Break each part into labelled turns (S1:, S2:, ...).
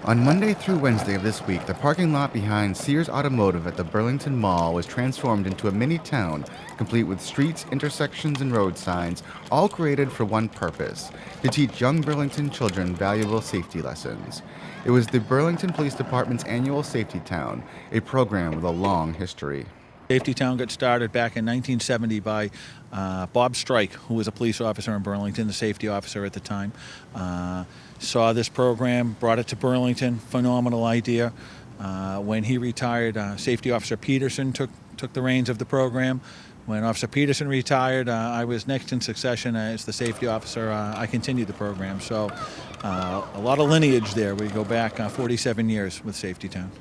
S1: On Monday through Wednesday of this week, the parking lot behind Sears Automotive at the Burlington Mall was transformed into a mini town, complete with streets, intersections, and road signs, all created for one purpose: to teach young Burlington children valuable safety lessons. It was the Burlington Police Department's annual Safety Town, a program with a long history.
S2: Safety Town got started back in 1970 by Bob Strike, who was a police officer in Burlington, the safety officer at the time. Saw this program, brought it to Burlington, phenomenal idea. When he retired, Safety Officer Peterson took the reins of the program. When Officer Peterson retired, I was next in succession as the safety officer. I continued the program. So a lot of lineage there. We go back 47 years with Safety Town.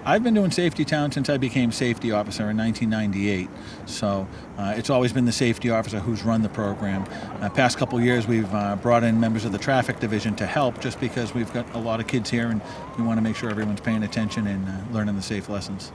S2: I've been doing Safety Town since I became safety officer in 1998. So it's always been the safety officer who's run the program. Past couple of years, we've brought in members of the traffic division to help, just because we've got a lot of kids here and we want to make sure everyone's paying attention and learning the safe lessons.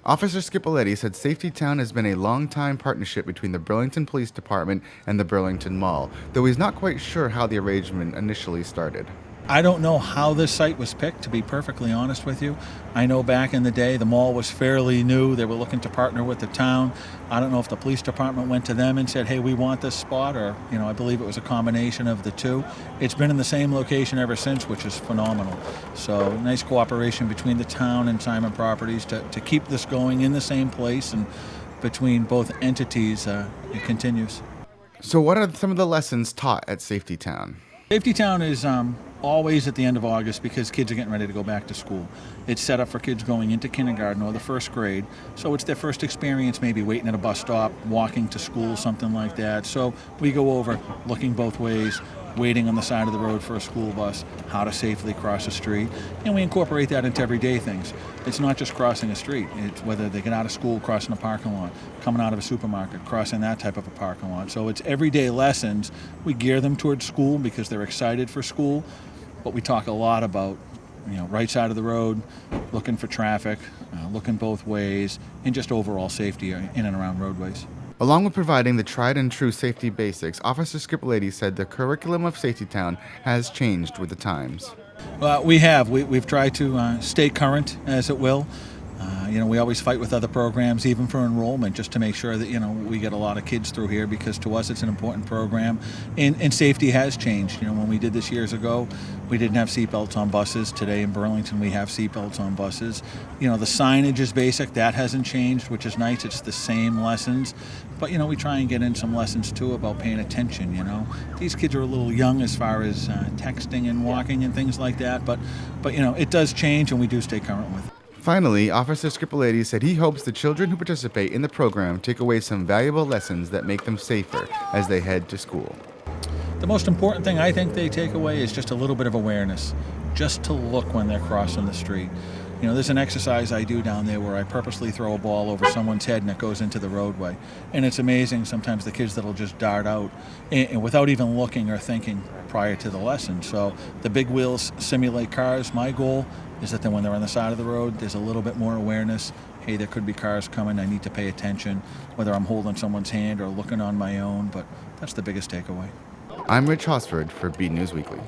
S1: Officer Scipoletti said Safety Town has been a long-time partnership between the Burlington Police Department and the Burlington Mall, though he's not quite sure how the arrangement initially started.
S2: I don't know how this site was picked, to be perfectly honest with you. I know back in the day the mall was fairly new. They were looking to partner with the town. I don't know if the police department went to them and said, hey, we want this spot, or, I believe it was a combination of the two. It's been in the same location ever since, which is phenomenal. So nice cooperation between the town and Simon Properties to keep this going in the same place, and between both entities, it continues.
S1: So what are some of the lessons taught at Safety Town?
S2: Safety Town is always at the end of August because kids are getting ready to go back to school. It's set up for kids going into kindergarten or the first grade, so it's their first experience maybe waiting at a bus stop, walking to school, something like that. So we go over looking both ways, waiting on the side of the road for a school bus, how to safely cross a street, and we incorporate that into everyday things. It's not just crossing a street. It's whether they get out of school, crossing a parking lot, coming out of a supermarket, crossing that type of a parking lot. So it's everyday lessons. We gear them towards school because they're excited for school, but we talk a lot about right side of the road, looking for traffic, looking both ways, and just overall safety in and around roadways.
S1: Along with providing the tried and true safety basics, Officer Scipoletti said the curriculum of Safety Town has changed with the times.
S2: We have. We've tried to stay current, as it will. We always fight with other programs, even for enrollment, just to make sure that, we get a lot of kids through here, because to us it's an important program. And safety has changed. When we did this years ago, we didn't have seatbelts on buses. Today in Burlington, we have seatbelts on buses. The signage is basic. That hasn't changed, which is nice. It's the same lessons. But, we try and get in some lessons, too, about paying attention, These kids are a little young as far as texting and walking and things like that. But it does change, and we do stay current with it.
S1: Finally, Officer Scipoletti said he hopes the children who participate in the program take away some valuable lessons that make them safer as they head to school.
S2: The most important thing I think they take away is just a little bit of awareness, just to look when they're crossing the street. There's an exercise I do down there where I purposely throw a ball over someone's head and it goes into the roadway. And it's amazing sometimes the kids that'll just dart out and without even looking or thinking prior to the lesson. So the big wheels simulate cars. My goal is that then when they're on the side of the road, there's a little bit more awareness. Hey, there could be cars coming. I need to pay attention, whether I'm holding someone's hand or looking on my own. But that's the biggest takeaway.
S1: I'm Rich Hosford for Beat News Weekly.